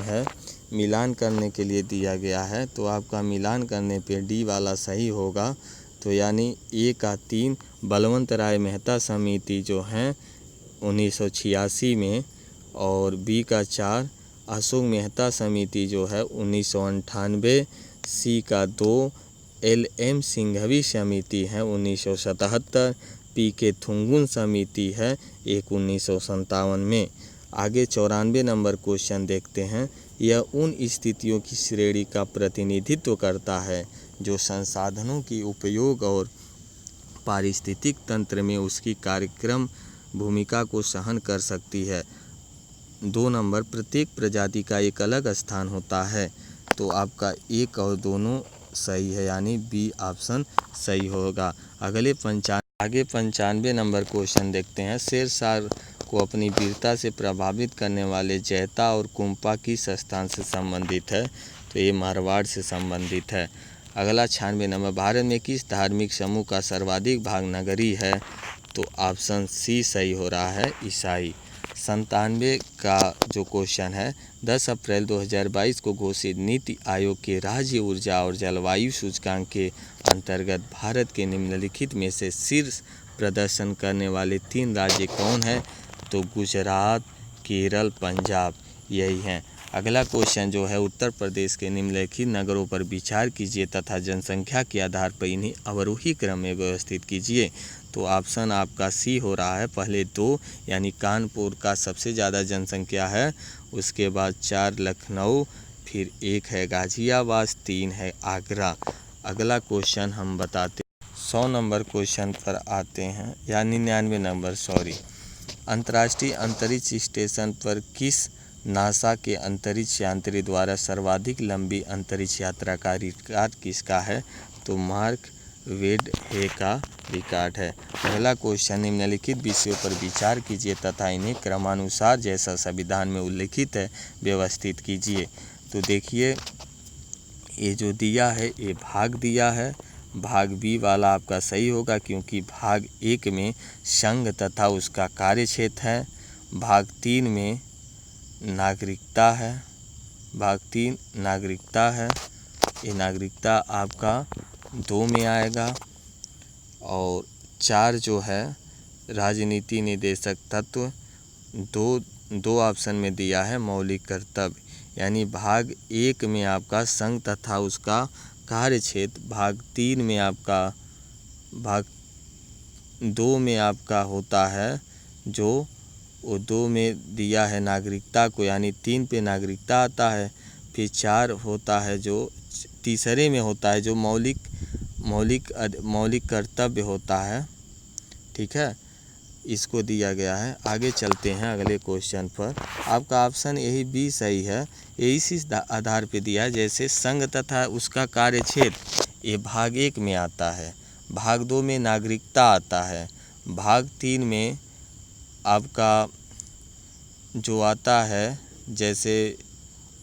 है मिलान करने के लिए दिया गया है, तो आपका मिलान करने पे डी वाला सही होगा। तो यानी ए का 3 बलवंत राय मेहता समिति जो हैं 1986 में, और बी का 4 अशोक मेहता समिति जो है 1998, सी का 2 LM सिंघवी समिति है 1977, पी के थुंगुन समिति है 1957 में। आगे 94 नंबर क्वेश्चन देखते हैं। यह उन स्थितियों की श्रेणी का प्रतिनिधित्व करता है जो संसाधनों की उपयोग और पारिस्थितिक तंत्र में उसकी कार्यक्रम भूमिका को सहन कर सकती है। 2 नंबर प्रत्येक प्रजाति का एक अलग स्थान होता है, तो आपका 1 और दोनों सही है, यानी बी ऑप्शन सही होगा। आगे 95 नंबर क्वेश्चन देखते हैं। शेरशाह को अपनी वीरता से प्रभावित करने वाले जैता और कुंपा किस स्थान से संबंधित है? तो ये मारवाड़ से संबंधित है। अगला 96 नंबर, भारत में किस धार्मिक समूह का सर्वाधिक भाग नगरी है? तो ऑप्शन सी सही हो रहा है, ईसाई। 97 का जो क्वेश्चन है, 10 अप्रैल 2022 को घोषित नीति आयोग के राज्य ऊर्जा और जलवायु सूचकांक के अंतर्गत भारत के निम्नलिखित में से शीर्ष प्रदर्शन करने वाले 3 राज्य कौन हैं? तो गुजरात, केरल, पंजाब यही हैं। अगला क्वेश्चन जो है, उत्तर प्रदेश के निम्नलिखित नगरों पर विचार कीजिए तथा जनसंख्या के आधार पर इन्हें अवरोही क्रम में व्यवस्थित कीजिए। तो ऑप्शन आपका सी हो रहा है, पहले 2 यानी कानपुर का सबसे ज़्यादा जनसंख्या है, उसके बाद 4 लखनऊ, फिर 1 है गाज़ियाबाद, 3 है आगरा। अगला क्वेश्चन हम बताते 100 नंबर क्वेश्चन पर आते हैं, या 99 नंबर सॉरी। अंतर्राष्ट्रीय अंतरिक्ष स्टेशन पर किस नासा के अंतरिक्ष यात्री द्वारा सर्वाधिक लंबी अंतरिक्ष यात्रा का रिकॉर्ड किसका है? तो मार्क वेडहे का रिकॉर्ड है। पहला क्वेश्चन, निम्नलिखित विषयों पर विचार कीजिए तथा इन्हें क्रमानुसार जैसा संविधान में उल्लिखित है व्यवस्थित कीजिए। तो देखिए, ये जो दिया है ये भाग दिया है, भाग बी वाला आपका सही होगा क्योंकि भाग 1 में संघ तथा उसका कार्यक्षेत्र है, भाग 3 में नागरिकता है, भाग 3 नागरिकता है, ये नागरिकता आपका 2 में आएगा, और 4 जो है राजनीति निर्देशक तत्व, 2 ऑप्शन में दिया है मौलिक कर्तव्य, यानी भाग 1 में आपका संघ तथा उसका कार्यक्षेत्र, भाग 3 में आपका, भाग 2 में आपका होता है जो वो 2 में दिया है नागरिकता को, यानी 3 पे नागरिकता आता है, फिर 4 होता है जो तीसरे में होता है जो मौलिक कर्तव्य होता है। ठीक है, इसको दिया गया है। आगे चलते हैं अगले क्वेश्चन पर। आपका ऑप्शन यही बी सही है, ये इसी आधार पे दिया है, जैसे संघ तथा उसका कार्यक्षेत्र ये भाग 1 में आता है, भाग 2 में नागरिकता आता है, भाग 3 में आपका जो आता है जैसे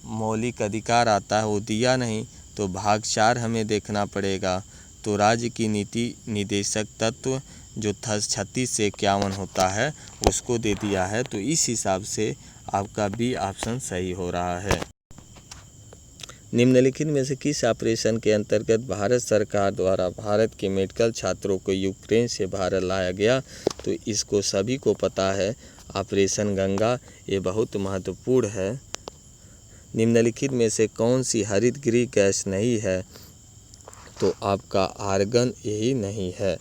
मौलिक अधिकार आता है वो दिया नहीं, तो भाग 4 हमें देखना पड़ेगा। तो राज्य की नीति निदेशक तत्व जो 36 से 51 होता है उसको दे दिया है, तो इस हिसाब से आपका बी ऑप्शन सही हो रहा है। निम्नलिखित में से किस ऑपरेशन के अंतर्गत भारत सरकार द्वारा भारत के मेडिकल छात्रों को यूक्रेन से भारत लाया गया? तो इसको सभी को पता है, ऑपरेशन गंगा, ये बहुत महत्वपूर्ण है। निम्नलिखित में से कौन सी हरित गृह गैस नहीं है? तो आपका आर्गन यही नहीं है।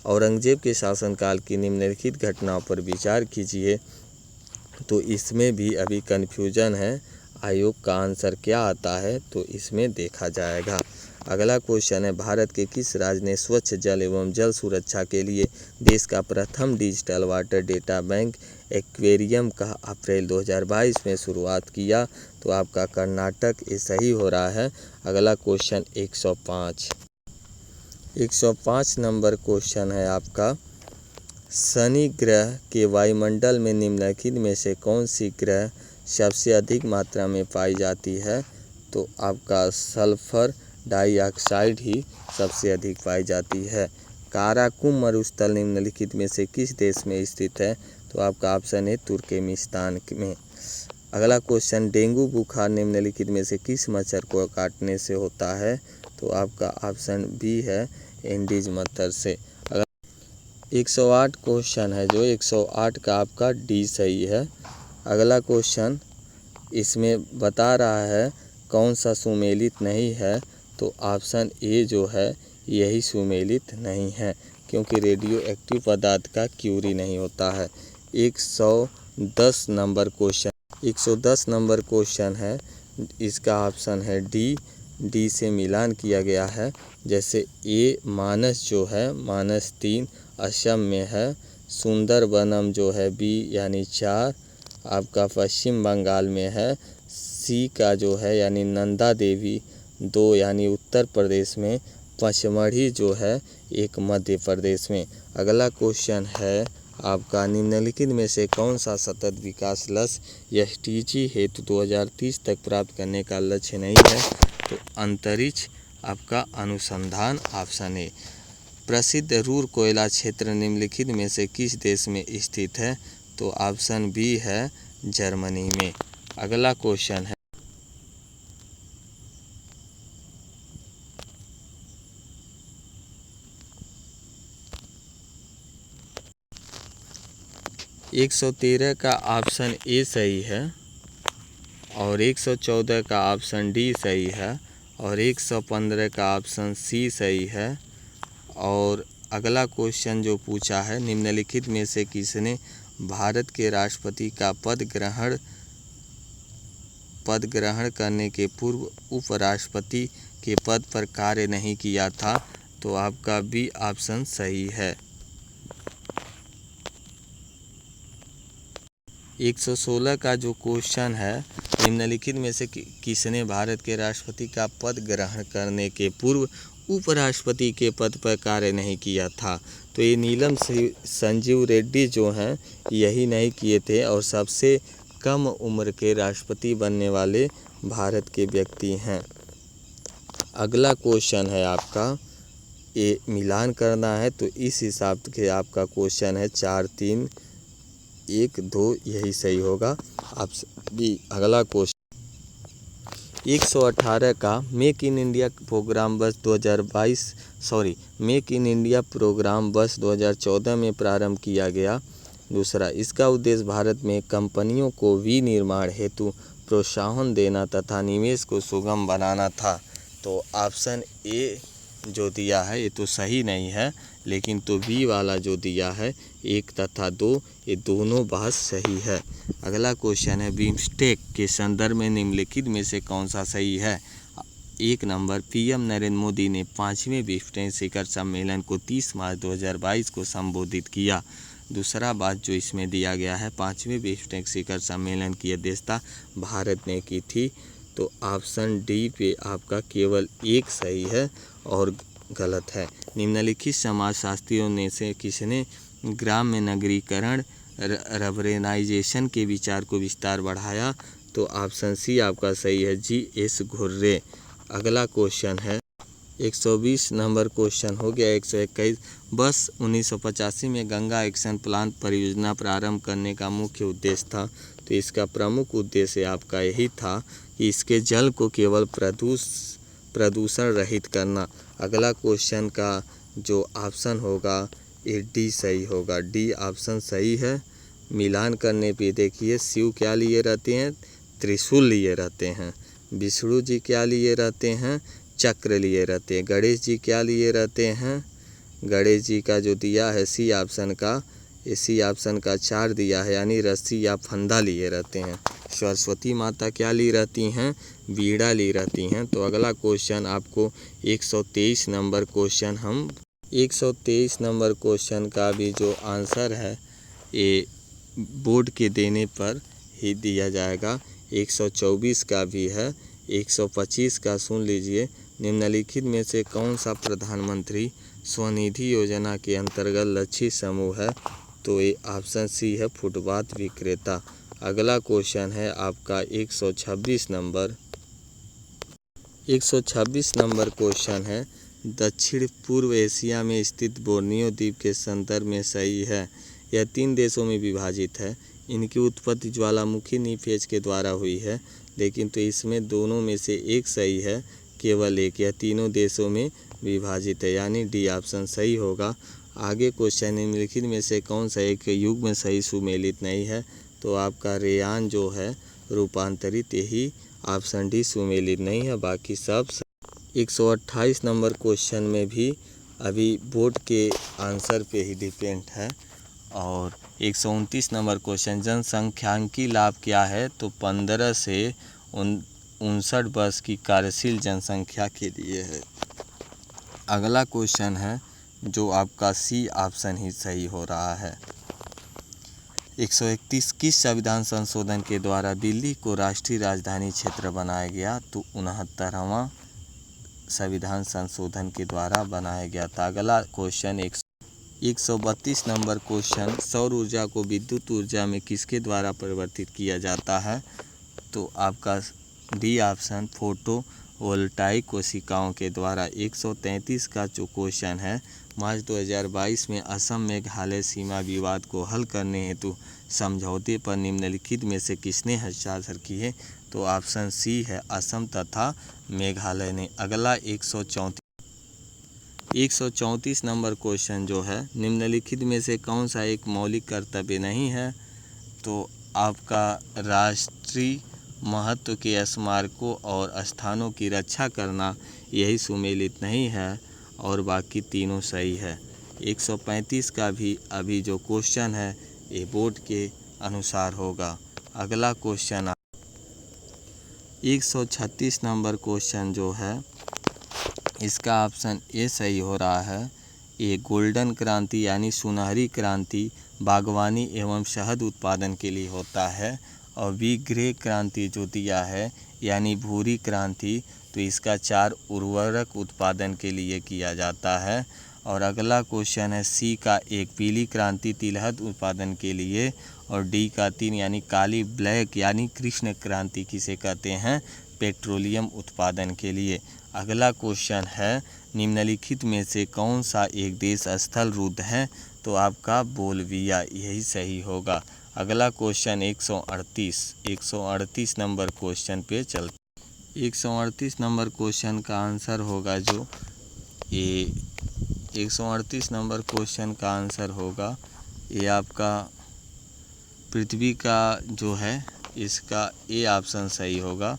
औरंगजेब के शासनकाल की निम्नलिखित घटनाओं पर विचार कीजिए। तो इसमें भी अभी कन्फ्यूजन है, आयोग का आंसर क्या आता है तो इसमें देखा जाएगा। अगला क्वेश्चन है, भारत के किस राज्य ने स्वच्छ जल एवं जल सुरक्षा के लिए देश का प्रथम digital water data bank aquarium का अप्रैल 2022 में शुरुआत किया? तो आपका कर्नाटक ये सही हो रहा है। अगला क्वेश्चन 105 नंबर क्वेश्चन है आपका, शनि ग्रह के वायुमंडल में निम्नलिखित में से कौन सी ग्रह सबसे अधिक मात्रा में पाई जाती है? तो आपका सल्फर डाइऑक्साइड ही सबसे अधिक पाई जाती है। काराकोरम मरुस्थल निम्नलिखित में से किस देश में स्थित है? तो आपका ऑप्शन है तुर्कमेनिस्तान में। अगला क्वेश्चन, डेंगू बुखार निम्नलिखित में से किस मच्छर को काटने से होता है? तो आपका ऑप्शन बी है, एंडीज मच्छर से। 108 क्वेश्चन है जो 108 का आपका डी सही है। अगला क्वेश्चन इसमें बता रहा है कौन सा सुमेलित नहीं है? तो ऑप्शन ए जो है यही सुमेलित नहीं है, क्योंकि रेडियो एक्टिव पदार्थ का क्यूरी नहीं होता है। 110 नंबर क्वेश्चन है, इसका ऑप्शन है डी से मिलान किया गया है। जैसे ए मानस जो है, मानस 3 असम में है, सुंदरबनम जो है बी यानी 4 आपका पश्चिम बंगाल में है, सी का जो है यानी नंदा देवी 2 यानी उत्तर प्रदेश में, पचमढ़ी जो है एक मध्य प्रदेश में। अगला क्वेश्चन है आपका, निम्नलिखित में से कौन सा सतत विकास लक्ष्य एसडीजी हेतु 2030 तक प्राप्त करने का लक्ष्य नहीं है? तो अंतरिक्ष आपका अनुसंधान ऑप्शन ए। प्रसिद्ध रूर कोयला क्षेत्र निम्नलिखित में से किस देश में स्थित है? तो ऑप्शन बी है जर्मनी में। अगला क्वेश्चन है, एक 113 का ऑप्शन ए सही है और 114 का ऑप्शन डी सही है और 115 का ऑप्शन सी सही है। और अगला क्वेश्चन जो पूछा है, निम्नलिखित में से किसने भारत के राष्ट्रपति का पद ग्रहण करने के पूर्व उपराष्ट्रपति के पद पर कार्य नहीं किया था? तो आपका बी ऑप्शन सही है। 116 का जो क्वेश्चन है, निम्नलिखित में से किसने भारत के राष्ट्रपति का पद ग्रहण करने के पूर्व उपराष्ट्रपति के पद पर कार्य नहीं किया था? तो ये नीलम संजीव रेड्डी जो हैं यही नहीं किए थे और सबसे कम उम्र के राष्ट्रपति बनने वाले भारत के व्यक्ति हैं। अगला क्वेश्चन है आपका, ये मिलान करना है तो इस हिसाब से आपका क्वेश्चन है 4, 3, 1, 2 यही सही होगा ऑप्शन बी। अगला क्वेश्चन 118 का मेक इन इंडिया प्रोग्राम वर्ष 2014 में प्रारंभ किया गया। दूसरा, इसका उद्देश्य भारत में कंपनियों को विनिर्माण हेतु प्रोत्साहन देना तथा निवेश को सुगम बनाना था। तो ऑप्शन ए जो दिया है ये तो सही नहीं है, लेकिन तो बी वाला जो दिया है 1 तथा 2 ये दोनों बात सही है। अगला क्वेश्चन है, बिम्स्टेक के संदर्भ में निम्नलिखित में से कौन सा सही है? 1 नंबर, पीएम नरेंद्र मोदी ने 5वें बिम्स्टेक शिखर सम्मेलन को 30 मार्च 2022 को संबोधित किया। दूसरा बात जो इसमें दिया गया है, 5वें बिम्स्टेक शिखर सम्मेलन की अध्यक्षता भारत ने की थी। तो ऑप्शन डी पे आपका केवल 1 सही है और गलत है। निम्नलिखित समाजशास्त्रियों ने से किसने ग्राम्य नगरीकरण रबरेनाइजेशन के विचार को विस्तार बढ़ाया? तो ऑप्शन सी आपका सही है, जी.एस. घुर्रे। अगला क्वेश्चन है 120 नंबर क्वेश्चन हो गया। 121, बस 1985 में गंगा एक्शन प्लांट परियोजना प्रारंभ करने का मुख्य उद्देश्य था। तो इसका प्रमुख उद्देश्य आपका यही था कि इसके जल को केवल प्रदूषण रहित करना। अगला क्वेश्चन का जो ऑप्शन होगा ये डी सही होगा, डी ऑप्शन सही है। मिलान करने पे देखिए, शिव क्या लिए रहते हैं? त्रिशूल लिए रहते हैं। विष्णु जी क्या लिए रहते हैं? चक्र लिए रहते हैं। गणेश जी क्या लिए रहते हैं? गणेश जी का जो दिया है सी ऑप्शन का 4 दिया है, यानी रस्सी या फंदा लिए रहते हैं। सरस्वती माता क्या ली रहती हैं? बीड़ा ली रहती हैं। तो अगला क्वेश्चन आपको 123 नंबर क्वेश्चन 123 नंबर क्वेश्चन का भी जो आंसर है ये बोर्ड के देने पर ही दिया जाएगा। 124 का भी है, 125 का सुन लीजिए। निम्नलिखित में से कौन सा प्रधानमंत्री स्वनिधि योजना के अंतर्गत लक्षित समूह है? तो ये ऑप्शन सी है, फुटपाथ विक्रेता। अगला क्वेश्चन है आपका 126 नंबर क्वेश्चन है, दक्षिण पूर्व एशिया में स्थित बोर्नियो द्वीप के संदर्भ में सही है। यह 3 देशों में विभाजित है। इनकी उत्पत्ति ज्वालामुखी निफेज के द्वारा हुई है, लेकिन तो इसमें दोनों में से एक सही है, केवल एक। यह तीनों देशों में विभाजित है, यानी डी ऑप्शन सही होगा। आगे क्वेश्चन, निम्नलिखित में से कौन सा एक युग में सही सुमेलित नहीं है? तो आपका रेयान जो है रूपांतरित, यही ऑप्शन डी सुमेलित नहीं है, बाकी सब 128 नंबर क्वेश्चन में भी अभी बोर्ड के आंसर पे ही डिपेंड है। और 129 नंबर क्वेश्चन, जनसंख्यांकी लाभ क्या है? तो 15 से 59 वर्ष की कार्यशील जनसंख्या के लिए है। अगला क्वेश्चन है जो आपका सी ऑप्शन ही सही हो रहा है। 131, किस संविधान संशोधन के द्वारा दिल्ली को राष्ट्रीय राजधानी क्षेत्र बनाया गया? तो 69वां संविधान संशोधन के द्वारा बनाया गया था। अगला क्वेश्चन 132 नंबर क्वेश्चन, सौर ऊर्जा को विद्युत ऊर्जा में किसके द्वारा परिवर्तित किया जाता है? तो आपका डी ऑप्शन फोटोवोल्टाइक कोशिकाओं के द्वारा। 133 का जो क्वेश्चन है, मार्च 2022 में असम मेघालय सीमा विवाद को हल करने हेतु समझौते पर निम्नलिखित में से किसने हस्ताक्षर किए? तो ऑप्शन सी है, असम तथा मेघालय ने। अगला 134 नंबर क्वेश्चन जो है, निम्नलिखित में से कौन सा एक मौलिक कर्तव्य नहीं है? तो आपका राष्ट्रीय महत्व के स्मारकों और स्थानों की रक्षा करना, यही सुमेलित नहीं है और बाकी तीनों सही है। 135 का भी अभी जो क्वेश्चन है ये बोर्ड के अनुसार होगा। अगला क्वेश्चन 136 नंबर क्वेश्चन जो है, इसका ऑप्शन ए सही हो रहा है। ये गोल्डन क्रांति यानी सुनहरी क्रांति बागवानी एवं शहद उत्पादन के लिए होता है। और बी ग्रे क्रांति जो दिया है यानी भूरी क्रांति, तो इसका 4 उर्वरक उत्पादन के लिए किया जाता है। और अगला क्वेश्चन है सी का 1 पीली क्रांति तिलहन उत्पादन के लिए। और डी का 3 यानी काली ब्लैक यानी कृष्ण क्रांति किसे कहते हैं? पेट्रोलियम उत्पादन के लिए। अगला क्वेश्चन है, निम्नलिखित में से कौन सा एक देश स्थल रुद्ध है? तो आपका बोल्विया, यही सही होगा। अगला क्वेश्चन 138 नंबर क्वेश्चन पे चलते। 138 नंबर क्वेश्चन का आंसर होगा जो ये 138 नंबर क्वेश्चन का आंसर होगा ये आपका पृथ्वी का जो है, इसका ए ऑप्शन सही होगा।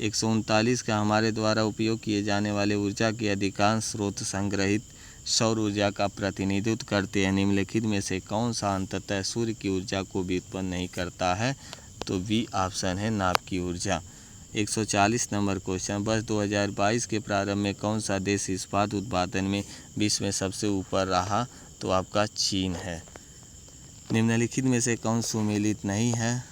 139 का हमारे द्वारा उपयोग किए जाने वाले ऊर्जा के अधिकांश स्रोत संग्रहित सौर ऊर्जा का प्रतिनिधित्व करते हैं। निम्नलिखित में से कौन सा अंततः सूर्य की ऊर्जा को भी उत्पन्न नहीं करता है? तो बी ऑप्शन है, नाभ की ऊर्जा। 140 नंबर क्वेश्चन, वर्ष 2022 के प्रारंभ में कौन सा देश इस्पात उत्पादन में विश्व में सबसे ऊपर रहा? तो आपका चीन है। निम्नलिखित में से कौन सुमेलित नहीं है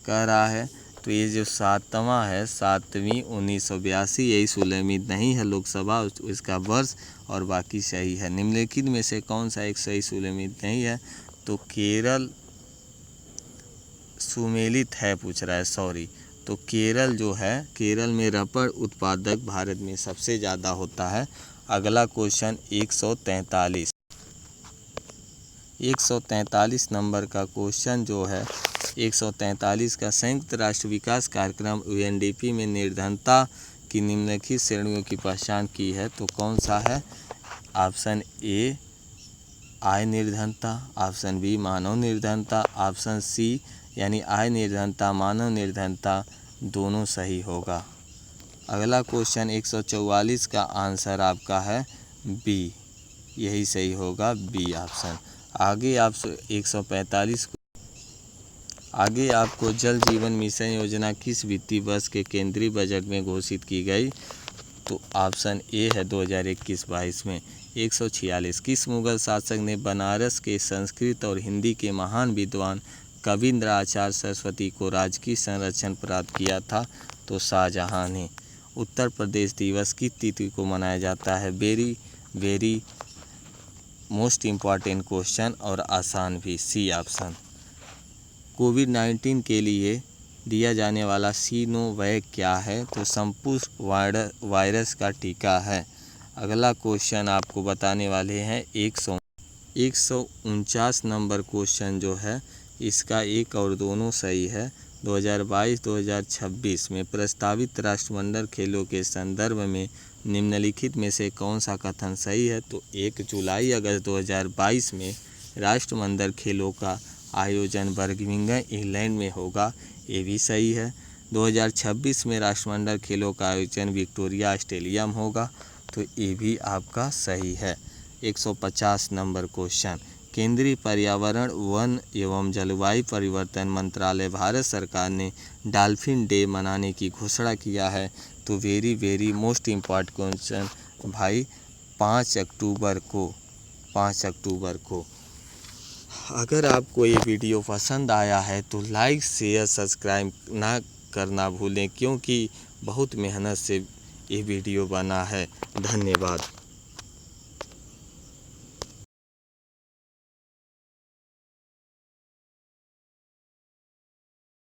कह रहा है? तो ये जो 7वां है, 7वीं 1982, यही सुमेलित नहीं है लोकसभा, इसका वर्ष और बाकी सही है। निम्नलिखित में से कौन सा एक सही सुमेलित नहीं है? तो केरल सुमेलित है पूछ रहा है, सॉरी। तो केरल जो है, केरल में रबड़ उत्पादक भारत में सबसे ज़्यादा होता है। अगला क्वेश्चन 143 नंबर का क्वेश्चन जो है, 143 का संयुक्त राष्ट्र विकास कार्यक्रम UNDP में निर्धनता की निम्नलिखित श्रेणियों की पहचान की है। तो कौन सा है? ऑप्शन ए आय निर्धनता, ऑप्शन बी मानव निर्धनता, ऑप्शन सी यानी आय निर्धनता मानव निर्धनता, दोनों सही होगा। अगला क्वेश्चन 144 का आंसर आपका है बी, यही सही होगा, बी ऑप्शन। आगे आप 145 आगे आपको जल जीवन मिशन योजना किस वित्तीय वर्ष के केंद्रीय बजट में घोषित की गई? तो ऑप्शन ए है 2021-22 में। 146 किस मुगल शासक ने बनारस के संस्कृत और हिंदी के महान विद्वान कविंद्र आचार्य सरस्वती को राजकीय संरक्षण प्राप्त किया था? तो शाहजहां ने। उत्तर प्रदेश दिवस किस तिथि को मनाया जाता है? वेरी मोस्ट इम्पॉर्टेंट क्वेश्चन और आसान भी, सी ऑप्शन। कोविड-19 के लिए दिया जाने वाला सिनोवैक क्या है? तो संपूर्ण वायरस का टीका है। अगला क्वेश्चन आपको बताने वाले हैं 149 नंबर क्वेश्चन जो है, इसका एक और दोनों सही है। 2022-2026 में प्रस्तावित राष्ट्रमंडल खेलों के संदर्भ में निम्नलिखित में से कौन सा कथन सही है? तो 1 जुलाई अगस्त 2022 में राष्ट्रमंडल खेलों का आयोजन बर्मिंघम इंग्लैंड में होगा, ये भी सही है। 2026 में राष्ट्रमंडल खेलों का आयोजन विक्टोरिया ऑस्ट्रेलिया में होगा, तो ये भी आपका सही है। 150 नंबर क्वेश्चन, केंद्रीय पर्यावरण वन एवं जलवायु परिवर्तन मंत्रालय भारत सरकार ने डॉल्फिन डे मनाने की घोषणा किया है। तो वेरी मोस्ट इम्पॉर्टेंट क्वेश्चन भाई, 5 अक्टूबर को। अगर आपको ये वीडियो पसंद आया है तो लाइक शेयर सब्सक्राइब ना करना भूलें, क्योंकि बहुत मेहनत से ये वीडियो बना है। धन्यवाद।